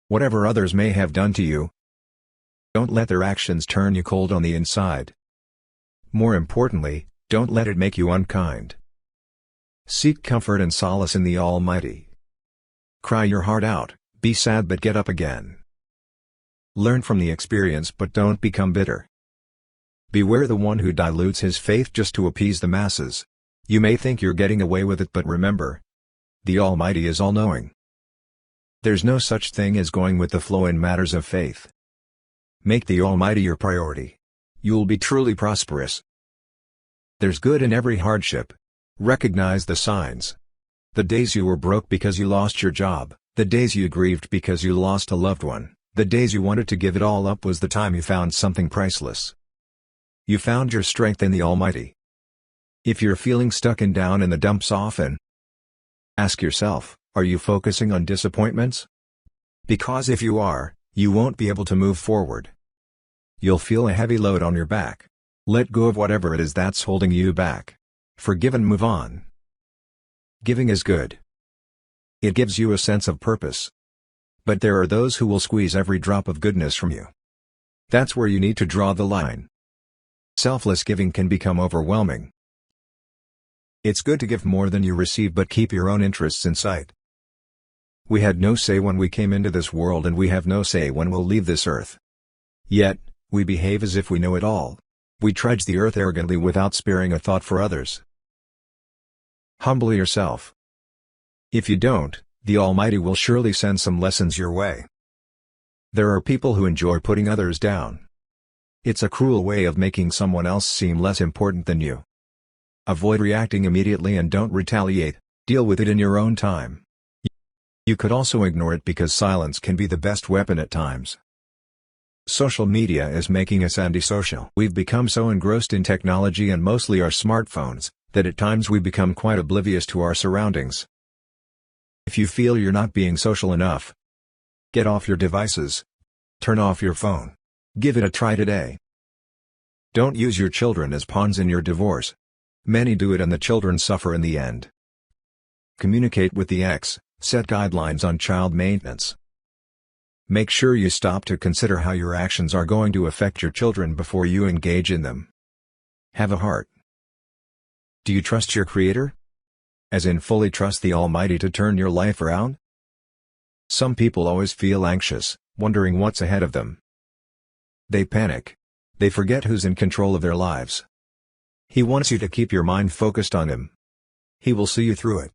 whatever others may have done to you. Don't let their actions turn you cold on the inside. More importantly, don't let it make you unkind. Seek comfort and solace in the Almighty. Cry your heart out, be sad but get up again. Learn from the experience but don't become bitter. Beware the one who dilutes his faith just to appease the masses. You may think you're getting away with it, but remember, the Almighty is all-knowing. There's no such thing as going with the flow in matters of faith. Make the Almighty your priority. You'll be truly prosperous. There's good in every hardship. Recognize the signs. The days you were broke because you lost your job, the days you grieved because you lost a loved one, the days you wanted to give it all up was the time you found something priceless. You found your strength in the Almighty. If you're feeling stuck and down in the dumps often, ask yourself, are you focusing on disappointments? Because if you are, you won't be able to move forward. You'll feel a heavy load on your back. Let go of whatever it is that's holding you back. Forgive and move on. Giving is good. It gives you a sense of purpose. But there are those who will squeeze every drop of goodness from you. That's where you need to draw the line. Selfless giving can become overwhelming. It's good to give more than you receive, but keep your own interests in sight. We had no say when we came into this world, and we have no say when we'll leave this earth. Yet, we behave as if we know it all. We trudge the earth arrogantly without sparing a thought for others. Humble yourself. If you don't, the Almighty will surely send some lessons your way. There are people who enjoy putting others down. It's a cruel way of making someone else seem less important than you. Avoid reacting immediately and don't retaliate, deal with it in your own time. You could also ignore it, because silence can be the best weapon at times. Social media is making us antisocial. We've become so engrossed in technology and mostly our smartphones, that at times we become quite oblivious to our surroundings. If you feel you're not being social enough, get off your devices. Turn off your phone. Give it a try today. Don't use your children as pawns in your divorce. Many do it and the children suffer in the end. Communicate with the ex, set guidelines on child maintenance. Make sure you stop to consider how your actions are going to affect your children before you engage in them. Have a heart. Do you trust your Creator? As in fully trust the Almighty to turn your life around? Some people always feel anxious, wondering what's ahead of them. They panic. They forget who's in control of their lives. He wants you to keep your mind focused on Him. He will see you through it.